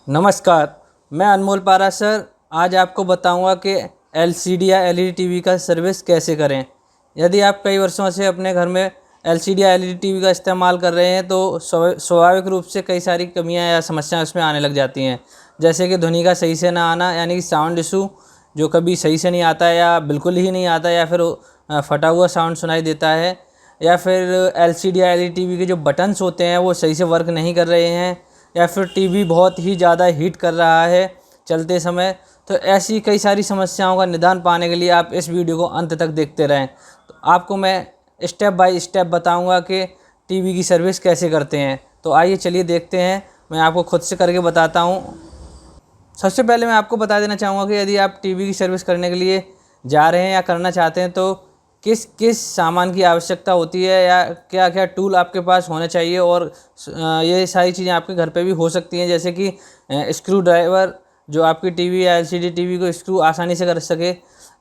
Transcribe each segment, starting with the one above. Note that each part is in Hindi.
नमस्कार, मैं अनमोल पारा सर आज आपको बताऊंगा कि एलसीडी या एलईडी टीवी का सर्विस कैसे करें। यदि आप कई वर्षों से अपने घर में एलसीडी या एलईडी टीवी का इस्तेमाल कर रहे हैं तो स्वाभाविक रूप से कई सारी कमियां या समस्याएं उसमें आने लग जाती हैं। जैसे कि ध्वनि का सही से ना आना, यानी कि साउंड इशू, जो कभी सही से नहीं आता है या बिल्कुल ही नहीं आता, या फिर फटा हुआ साउंड सुनाई देता है, या फिर एलसीडी या एलईडी टीवी के जो बटन्स होते हैं वो सही से वर्क नहीं कर रहे हैं, या फिर टीवी बहुत ही ज़्यादा हीट कर रहा है चलते समय। तो ऐसी कई सारी समस्याओं का निदान पाने के लिए आप इस वीडियो को अंत तक देखते रहें। तो आपको मैं स्टेप बाय स्टेप बताऊंगा कि टीवी की सर्विस कैसे करते हैं। तो आइए चलिए देखते हैं, मैं आपको खुद से करके बताता हूँ। सबसे पहले मैं आपको बता देना चाहूँगा कि यदि आप टीवी की सर्विस करने के लिए जा रहे हैं या करना चाहते हैं तो किस किस सामान की आवश्यकता होती है या क्या क्या टूल आपके पास होने चाहिए। और ये सारी चीज़ें आपके घर पे भी हो सकती हैं, जैसे कि स्क्रू ड्राइवर, जो आपकी टीवी या एलसीडी टीवी को स्क्रू आसानी से कर सके,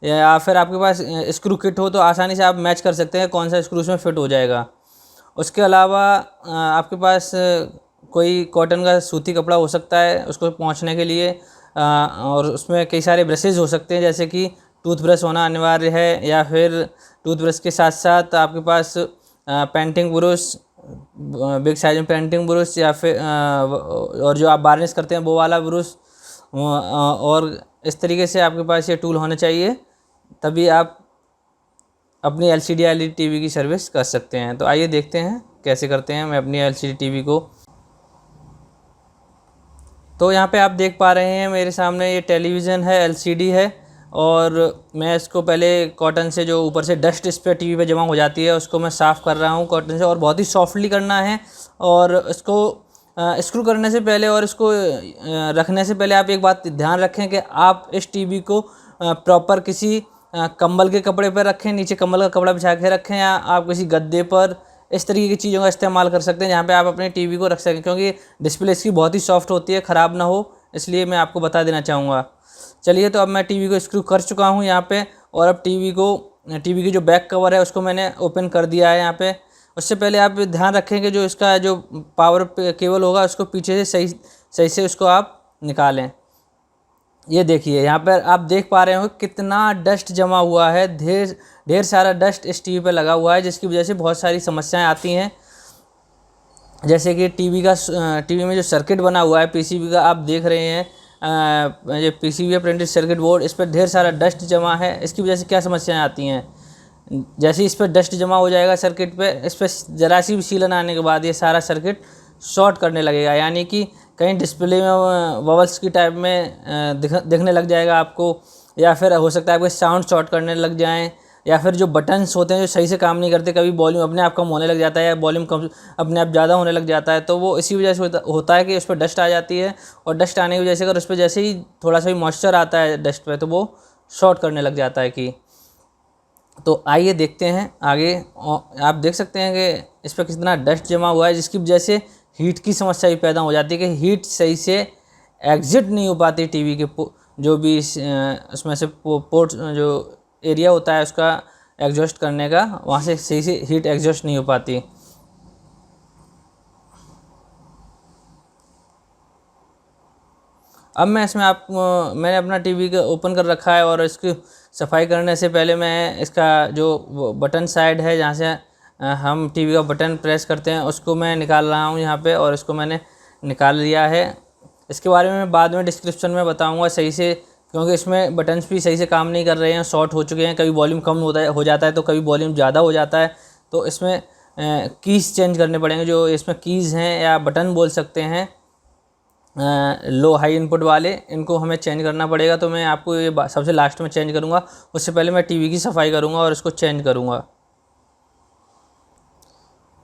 या फिर आपके पास स्क्रू किट हो तो आसानी से आप मैच कर सकते हैं कौन सा स्क्रू उसमें फिट हो जाएगा। उसके अलावा आपके पास कोई कॉटन का सूती कपड़ा हो सकता है उसको पोंछने के लिए, और उसमें कई सारे ब्रशेज़ हो सकते हैं, जैसे कि टूथब्रश होना अनिवार्य है, या फिर टूथब्रश के साथ साथ आपके पास पेंटिंग ब्रश, बिग साइज में पेंटिंग ब्रश, या फिर और जो आप वार्निश करते हैं वो वाला ब्रश, और इस तरीके से आपके पास ये टूल होने चाहिए, तभी आप अपनी एलसीडी एलईडी टीवी की सर्विस कर सकते हैं। तो आइए देखते हैं कैसे करते हैं मैं अपनी एलसीडी टीवी को। तो यहाँ पे आप देख पा रहे हैं मेरे सामने ये टेलीविज़न है, एलसीडी है, और मैं इसको पहले कॉटन से, जो ऊपर से डस्ट इस पर टीवी पे जमा हो जाती है, उसको मैं साफ़ कर रहा हूँ कॉटन से, और बहुत ही सॉफ्टली करना है। और इसको स्क्रू करने से पहले और इसको रखने से पहले आप एक बात ध्यान रखें कि आप इस टीवी को प्रॉपर किसी कंबल के कपड़े पर रखें, नीचे कंबल का कपड़ा बिछा के रखें, या आप किसी गद्दे पर, इस तरीके की चीज़ों का इस्तेमाल कर सकते हैं जहाँ पे आप अपने टीवी को रख सकें, क्योंकि डिस्प्ले इसकी बहुत ही सॉफ्ट होती है, ख़राब ना हो, इसलिए मैं आपको बता देना चाहूँगा। चलिए, तो अब मैं टीवी को स्क्रू कर चुका हूँ यहाँ पे, और अब टीवी की जो बैक कवर है उसको मैंने ओपन कर दिया है यहाँ पे। उससे पहले आप ध्यान रखें कि जो इसका जो पावर केबल होगा उसको पीछे से सही से उसको आप निकालें। ये देखिए, यहाँ पर आप देख पा रहे हो कितना डस्ट जमा हुआ है, ढेर सारा डस्ट इस टीवी पे लगा हुआ है, जिसकी वजह से बहुत सारी समस्याएं आती हैं। जैसे कि टीवी में जो सर्किट बना हुआ है पीसीबी का, आप देख रहे हैं, ये पीसीबी प्रिंटेड सर्किट बोर्ड, इस पर ढेर सारा डस्ट जमा है। इसकी वजह से क्या समस्याएं आती हैं, जैसे ही इस पर डस्ट जमा हो जाएगा सर्किट पे, इस पर ज़रा सी भी सीलन आने के बाद ये सारा सर्किट शॉर्ट करने लगेगा, यानी कि कहीं डिस्प्ले में बबल्स की टाइप में दिखने लग जाएगा आपको, या फिर हो सकता है आपके साउंड शॉर्ट करने लग जाएं, या फिर जो बटन्स होते हैं जो सही से काम नहीं करते, कभी वॉल्यूम अपने आप कम होने लग जाता है या वॉल्यूम कम अपने आप ज़्यादा होने लग जाता है, तो वो इसी वजह से होता है कि उस पर डस्ट आ जाती है। और डस्ट आने की वजह से अगर उस पर जैसे ही थोड़ा सा भी मॉइस्चर आता है डस्ट पे, तो वो शॉर्ट करने लग जाता है कि। तो आइए देखते हैं आगे। आप देख सकते हैं कि इस पर कितना डस्ट जमा हुआ है, जिसकी वजह से हीट की समस्या भी पैदा हो जाती है कि हीट सही से एग्जिट नहीं हो पाती टीवी के जो भी उसमें से पोर्ट जो एरिया होता है उसका एग्जॉस्ट करने का, वहाँ से सही से हीट एग्जॉस्ट नहीं हो पाती। अब मैं इसमें मैंने अपना टीवी का ओपन कर रखा है, और इसकी सफाई करने से पहले मैं इसका जो बटन साइड है जहाँ से हम टीवी का बटन प्रेस करते हैं उसको मैं निकाल रहा हूँ यहाँ पे, और इसको मैंने निकाल लिया है। इसके बारे में मैं बाद में डिस्क्रिप्शन में बताऊँगा सही से, क्योंकि इसमें बटन्स भी सही से काम नहीं कर रहे हैं, शॉर्ट हो चुके हैं, कभी वॉल्यूम कम हो जाता है तो कभी वॉल्यूम ज़्यादा हो जाता है। तो इसमें कीज़ चेंज करने पड़ेंगे, जो इसमें कीज़ हैं या बटन बोल सकते हैं, लो हाई इनपुट वाले, इनको हमें चेंज करना पड़ेगा। तो मैं आपको ये सबसे लास्ट में चेंज करूँगा, उससे पहले मैं टीवी की सफाई करूँगा और इसको चेंज करूँगा।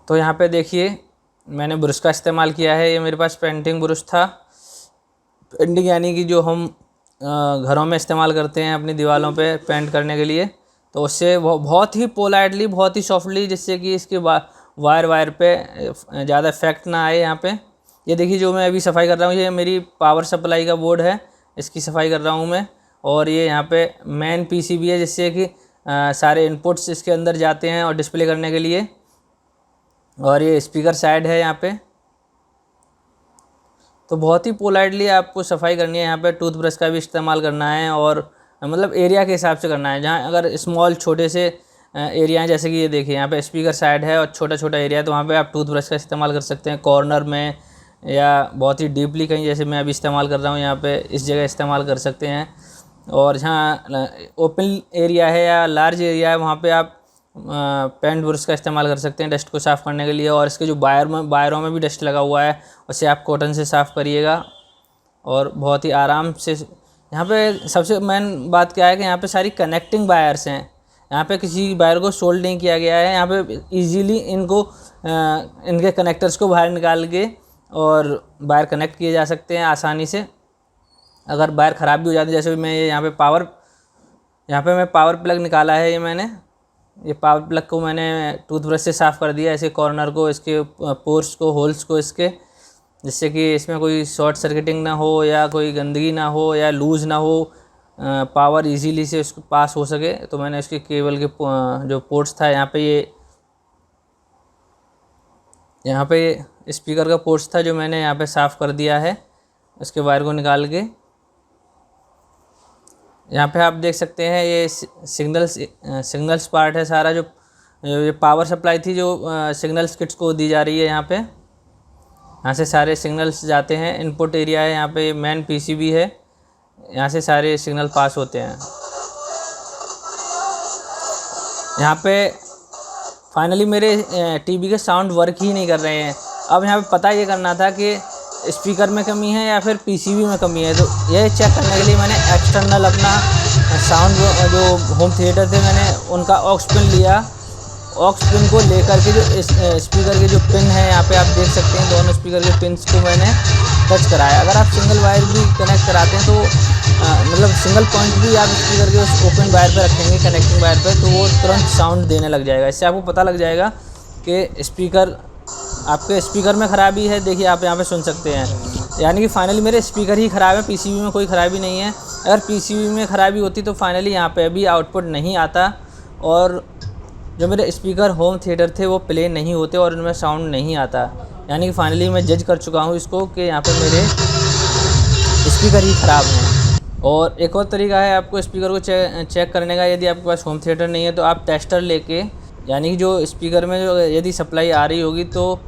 तो यहाँ पे देखिए, मैंने ब्रश का इस्तेमाल किया है, ये मेरे पास पेंटिंग ब्रश था। पेंटिंग यानी कि जो हम घरों में इस्तेमाल करते हैं अपनी दीवारों पे पेंट करने के लिए, तो उससे बहुत ही पोलाइटली, बहुत ही सॉफ्टली, जिससे कि इसके वायर पे ज़्यादा इफेक्ट ना आए। यहाँ पे ये देखिए, जो मैं अभी सफाई कर रहा हूँ, ये मेरी पावर सप्लाई का बोर्ड है, इसकी सफाई कर रहा हूँ मैं। और ये यहाँ पे मेन पीसीबी है, जिससे कि सारे इनपुट्स इसके अंदर जाते हैं और डिस्प्ले करने के लिए। और ये स्पीकर साइड है यहाँ पे। तो बहुत ही पोलाइटली आपको सफाई करनी है। यहाँ पे टूथब्रश का भी इस्तेमाल करना है और मतलब एरिया के हिसाब से करना है। जहाँ अगर स्मॉल छोटे से एरिया हैं, जैसे कि ये देखिए यहाँ पे स्पीकर साइड है और छोटा छोटा एरिया है, तो वहाँ पे आप टूथब्रश का इस्तेमाल कर सकते हैं। कॉर्नर में या बहुत ही डीपली कहीं, जैसे मैं अभी इस्तेमाल कर रहा हूँ यहाँ पे, इस जगह इस्तेमाल कर सकते हैं। और जहाँ ओपन एरिया है या लार्ज एरिया है, वहाँ पे आप पेंट ब्रश का इस्तेमाल कर सकते हैं डस्ट को साफ़ करने के लिए। और इसके जो वायरों में भी डस्ट लगा हुआ है, उसे आप कॉटन से साफ़ करिएगा और बहुत ही आराम से। यहाँ पे सबसे मेन बात क्या है कि यहाँ पे सारी कनेक्टिंग वायर्स हैं। यहाँ पे किसी वायर को सोल्ड नहीं किया गया है। यहाँ पे इजीली इनको इनके कनेक्टर्स को बाहर निकाल के और वायर कनेक्ट किए जा सकते हैं आसानी से। अगर वायर ख़राब भी हो जाती है, जैसे मैं यहाँ पे मैं पावर प्लग निकाला है, ये पावर प्लग को मैंने टूथब्रश से साफ़ कर दिया, ऐसे कॉर्नर को, इसके पोर्स को, होल्स को इसके, जिससे कि इसमें कोई शॉर्ट सर्किटिंग ना हो या कोई गंदगी ना हो या लूज़ ना हो, पावर इजीली से उसको पास हो सके। तो मैंने इसके केबल के जो पोर्ट्स था, यहाँ पे स्पीकर का पोर्ट्स था जो मैंने यहाँ पे साफ़ कर दिया है, इसके वायर को निकाल के। यहाँ पे आप देख सकते हैं ये सिग्नल्स पार्ट है सारा, जो ये पावर सप्लाई थी जो सिग्नल्स किट्स को दी जा रही है। यहाँ से सारे सिग्नल्स जाते हैं। इनपुट एरिया है, यहाँ पे मेन पीसीबी है, यहाँ से सारे सिग्नल पास होते हैं। यहाँ पे फाइनली मेरे टीवी के साउंड वर्क ही नहीं कर रहे हैं। अब यहाँ पे पता ये करना था कि स्पीकर में कमी है या फिर पीसीबी में कमी है। तो यह चेक करने के लिए मैंने एक्सटर्नल अपना साउंड जो होम थिएटर थे, मैंने उनका ऑक्स पिन लिया। ऑक्स पिन को लेकर के जो स्पीकर के जो पिन है, यहाँ पे आप देख सकते हैं दोनों स्पीकर के पिन्स को मैंने टच कराया। अगर आप सिंगल वायर भी कनेक्ट कराते हैं तो मतलब सिंगल पॉइंट भी आप स्पीकर के उस ओपन वायर पे रखेंगे, कनेक्टिंग वायर पे, तो वो तुरंत साउंड देने लग जाएगा। इससे आपको पता लग जाएगा कि स्पीकर, आपके स्पीकर में ख़राबी है। देखिए आप यहाँ पे सुन सकते हैं, यानी कि फाइनली मेरे स्पीकर ही ख़राब है, पीसीबी में कोई ख़राबी नहीं है। अगर पीसीबी में ख़राबी होती तो फाइनली यहाँ पे भी आउटपुट नहीं आता और जो मेरे स्पीकर होम थिएटर थे वो प्ले नहीं होते और उनमें साउंड नहीं आता। यानी कि फाइनली मैं जज कर चुका हूँ इसको कि यहाँ पे मेरे स्पीकर ही ख़राब हैं। और एक और तरीका है आपको स्पीकर को चेक करने का। यदि आपके पास होम थिएटर नहीं है तो आप टेस्टर लेके, यानी कि जो स्पीकर में जो यदि सप्लाई आ रही होगी तो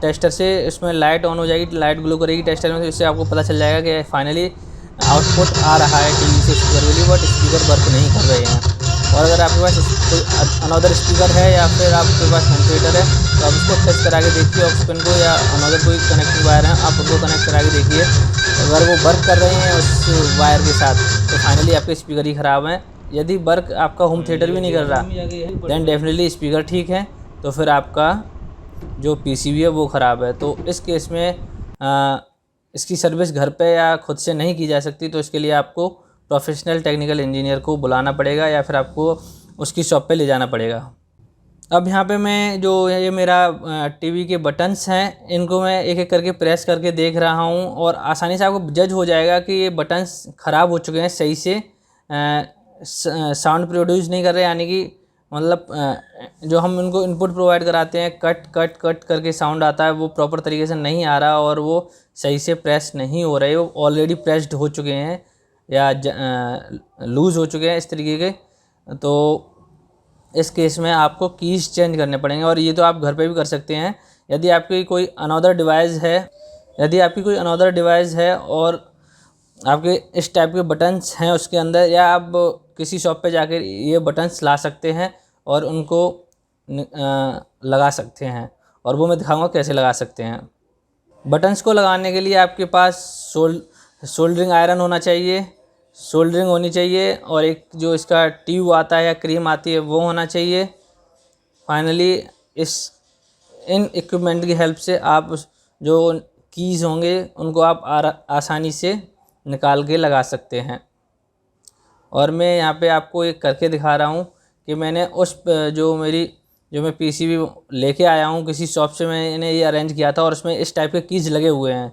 टेस्टर से इसमें लाइट ऑन हो जाएगी, लाइट ग्लो करेगी टेस्टर में, तो इससे आपको पता चल जाएगा कि फाइनली आउटपुट आ रहा है टीवी से स्पीकर के लिए, बट स्पीकर वर्क नहीं कर रहे हैं। और अगर आपके पास कोई अनदर स्पीकर है या फिर आपके पास होम थिएटर है तो आप उसको टच करा के देखिए ऑक्स पिन को, या अनदर कोई कनेक्टिंग वायर है आप उनको कनेक्ट करा के देखिए। अगर वो वर्क कर रहे हैं उस वायर के साथ तो फाइनली आपके स्पीकर ही ख़राब हैं। यदि वर्क आपका होम थिएटर भी नहीं कर रहा दैन डेफिनेटली स्पीकर ठीक है, तो फिर आपका जो पीसीबी है वो ख़राब है। तो इस केस में इसकी सर्विस घर पे या खुद से नहीं की जा सकती, तो इसके लिए आपको प्रोफेशनल टेक्निकल इंजीनियर को बुलाना पड़ेगा या फिर आपको उसकी शॉप पे ले जाना पड़ेगा। अब यहाँ पे मैं जो ये मेरा टीवी के बटन्स हैं, इनको मैं एक एक करके प्रेस करके देख रहा हूँ और आसानी से आपको जज हो जाएगा कि ये बटन्स ख़राब हो चुके हैं, सही से साउंड प्रोड्यूस नहीं कर रहे। यानी कि मतलब जो हम उनको इनपुट प्रोवाइड कराते हैं, कट कट कट करके साउंड आता है, वो प्रॉपर तरीके से नहीं आ रहा और वो सही से प्रेस नहीं हो रहे, वो ऑलरेडी प्रेस्ड हो चुके हैं या लूज़ हो चुके हैं इस तरीके के। तो इस केस में आपको कीज़ चेंज करने पड़ेंगे और ये तो आप घर पे भी कर सकते हैं। यदि आपकी कोई अनदर डिवाइस है और आपके इस टाइप के बटन्स हैं उसके अंदर, या आप किसी शॉप पे जाकर ये बटन्स ला सकते हैं और उनको लगा सकते हैं, और वो मैं दिखाऊंगा कैसे लगा सकते हैं। बटन्स को लगाने के लिए आपके पास सोल्डरिंग आयरन होना चाहिए, सोल्डरिंग होनी चाहिए, और एक जो इसका ट्यूब आता है या क्रीम आती है वो होना चाहिए। फाइनली इन इक्विपमेंट की हेल्प से आप जो कीज़ होंगे उनको आप आसानी से निकाल के लगा सकते हैं। और मैं यहाँ पे आपको एक करके दिखा रहा हूँ कि मैंने जो मैं पीसीबी लेके आया हूँ किसी शॉप से, मैंने ये अरेंज किया था और उसमें इस टाइप के कीज़ लगे हुए हैं,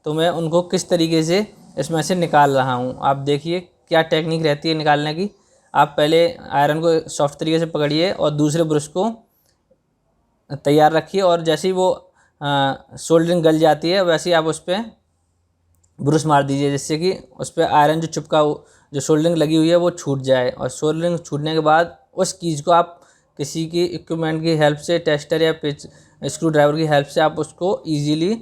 तो मैं उनको किस तरीके से इसमें से निकाल रहा हूँ। आप देखिए क्या टेक्निक रहती है निकालने की। आप पहले आयरन को सॉफ्ट तरीके से पकड़िए और दूसरे ब्रश को तैयार रखिए, और जैसे ही वो सोल्डरिंग गल जाती है वैसे ही आप उस पर ब्रश मार दीजिए, जिससे कि उस पर आयरन जो जो सोल्डरिंग लगी हुई है वो छूट जाए। और सोल्डरिंग छूटने के बाद उस कीज को आप किसी की इक्विपमेंट की हेल्प से, टेस्टर या स्क्रू ड्राइवर की हेल्प से आप उसको ईजीली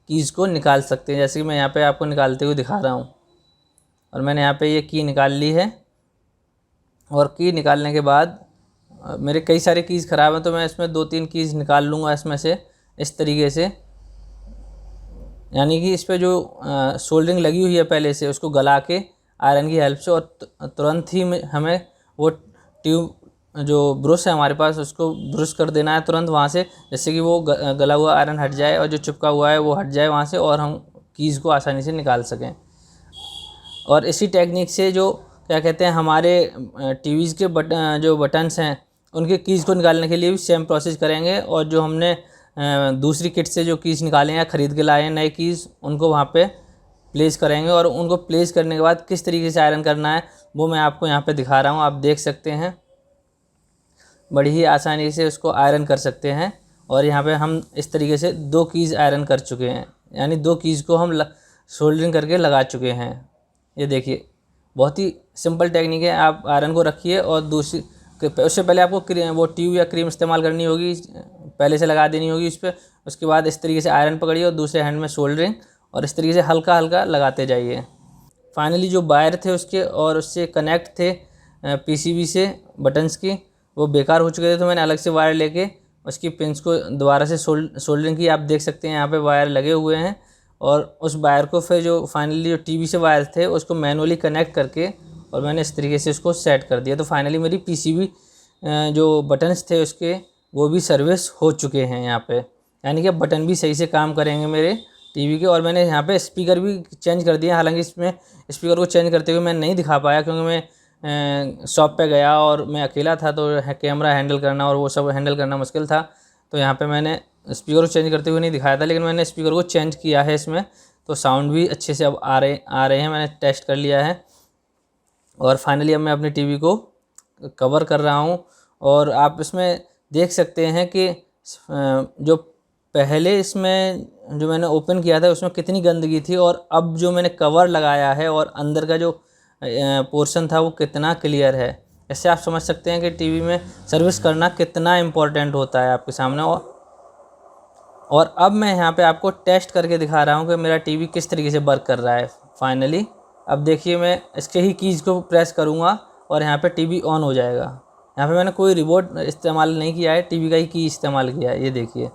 कीज़ को निकाल सकते हैं। जैसे कि मैं यहाँ पे आपको निकालते हुए दिखा रहा हूँ, और मैंने यहाँ पे ये की निकाल ली है। और की निकालने के बाद मेरे कई सारे कीज़ ख़राब हैं, तो मैं इसमें 2-3 कीज़ निकाल लूँगा इसमें से, इस तरीके से। यानी कि इस पे जो सोल्डरिंग लगी हुई है पहले से, उसको गला के आयरन की हेल्प से, और तुरंत ही हमें वो ट्यूब जो ब्रश है हमारे पास, उसको ब्रश कर देना है तुरंत वहाँ से, जिससे कि वो गला हुआ आयरन हट जाए और जो चिपका हुआ है वो हट जाए वहाँ से, और हम कीज़ को आसानी से निकाल सकें। और इसी टेक्निक से जो क्या कहते हैं, हमारे टीवीज़ के जो बटन्स हैं, उनके कीज़ को निकालने के लिए भी सेम प्रोसेस करेंगे। और जो हमने दूसरी किट से जो कीज़ निकाले हैं, ख़रीद के लाए हैं नए कीज़, उनको वहाँ पे प्लेस करेंगे। और उनको प्लेस करने के बाद किस तरीके से आयरन करना है वो मैं आपको यहाँ पे दिखा रहा हूँ। आप देख सकते हैं, बड़ी ही आसानी से उसको आयरन कर सकते हैं। और यहाँ पे हम इस तरीके से 2 कीज़ आयरन कर चुके हैं, यानी 2 कीज़ को हम सोल्डरिंग करके लगा चुके हैं। ये देखिए, बहुत ही सिंपल टेक्निक है। आप आयरन को रखिए और उससे पहले आपको वो ट्यूब या क्रीम इस्तेमाल करनी होगी, पहले से लगा देनी होगी उस पर। उसके बाद इस तरीके से आयरन पकड़िए और दूसरे हैंड में सोल्डरिंग, और इस तरीके से हल्का हल्का लगाते जाइए। फाइनली जो वायर थे उसके और उससे कनेक्ट थे पीसीबी से बटन्स की, वो बेकार हो चुके थे, तो मैंने अलग से वायर लेके उसकी पिंस को दोबारा से सोल्डरिंग की। आप देख सकते हैं यहाँ पे वायर लगे हुए हैं। और उस वायर को फिर जो फाइनली जो टीवी से वायर थे उसको मैनुअली कनेक्ट करके, और मैंने इस तरीके से उसको सेट कर दिया। तो फाइनली मेरी पीसीबी जो बटन्स थे उसके, वो भी सर्विस हो चुके हैं यहाँ पे, यानी कि बटन भी सही से काम करेंगे मेरे टीवी के। और मैंने यहाँ पे स्पीकर भी चेंज कर दिया, हालांकि इसमें स्पीकर को चेंज करते हुए मैं नहीं दिखा पाया, क्योंकि मैं शॉप पे गया और मैं अकेला था, तो कैमरा हैंडल करना और वो सब हैंडल करना मुश्किल था। तो यहाँ पे मैंने स्पीकर को चेंज करते हुए नहीं दिखाया था, लेकिन मैंने स्पीकर को चेंज किया है इसमें, तो साउंड भी अच्छे से अब आ रहे हैं। मैंने टेस्ट कर लिया है। और फाइनली अब मैं अपनी टीवी को कवर कर रहा हूँ। और आप इसमें देख सकते हैं कि जो पहले इसमें जो मैंने ओपन किया था उसमें कितनी गंदगी थी, और अब जो मैंने कवर लगाया है और अंदर का जो पोर्शन था वो कितना क्लियर है। इससे आप समझ सकते हैं कि टीवी में सर्विस करना कितना इम्पोर्टेंट होता है आपके सामने। और अब मैं यहाँ पे आपको टेस्ट करके दिखा रहा हूँ कि मेरा टीवी किस तरीके से वर्क कर रहा है फाइनली। अब देखिए, मैं इसके ही कीज़ को प्रेस करूँगा और यहाँ पे टीवी ऑन हो जाएगा। यहाँ पे मैंने कोई रिमोट इस्तेमाल नहीं किया है, टीवी का ही की इस्तेमाल किया है, ये देखिए।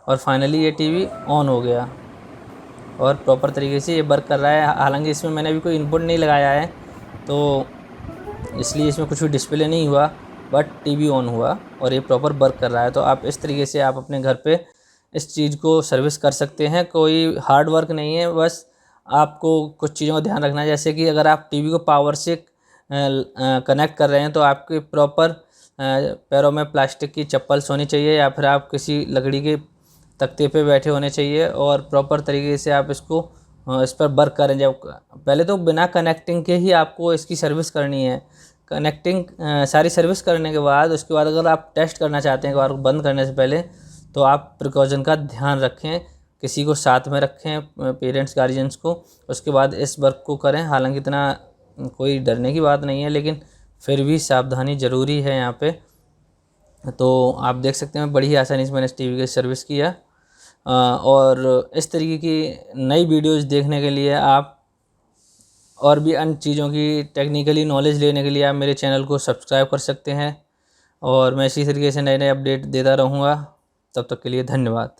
और फाइनली ये टीवी ऑन हो गया और प्रॉपर तरीके से ये वर्क कर रहा है। हालांकि इसमें मैंने अभी कोई इनपुट नहीं लगाया है, तो इसलिए इसमें कुछ भी डिस्प्ले नहीं हुआ, बट टीवी ऑन हुआ और ये प्रॉपर वर्क कर रहा है। तो आप इस तरीके से आप अपने घर पे इस चीज़ को सर्विस कर सकते हैं। कोई हार्ड वर्क नहीं है, बस आपको कुछ चीज़ों का ध्यान रखना है। जैसे कि अगर आप टीवी को पावर से कनेक्ट कर रहे हैं, तो आपके प्रॉपर पैरों में प्लास्टिक की चप्पल्स होनी चाहिए, या फिर आप किसी लकड़ी के तख्ते पे बैठे होने चाहिए, और प्रॉपर तरीके से आप इसको इस पर वर्क करें। जब पहले तो बिना कनेक्टिंग के ही आपको इसकी सर्विस करनी है। कनेक्टिंग सारी सर्विस करने के बाद, उसके बाद अगर आप टेस्ट करना चाहते हैं एक बार बंद करने से पहले, तो आप प्रिकॉशन का ध्यान रखें, किसी को साथ में रखें, पेरेंट्स गार्जियंस को, उसके बाद इस वर्क को करें। हालांकि इतना कोई डरने की बात नहीं है, लेकिन फिर भी सावधानी ज़रूरी है यहाँ पे। तो आप देख सकते हैं बड़ी ही आसानी से मैंने इस टीवी की सर्विस किया। और इस तरीके की नई वीडियोज़ देखने के लिए आप, और भी अन्य चीज़ों की टेक्निकली नॉलेज लेने के लिए आप मेरे चैनल को सब्सक्राइब कर सकते हैं। और मैं इसी तरीके से नए नए अपडेट देता रहूँगा। तब तक के लिए धन्यवाद।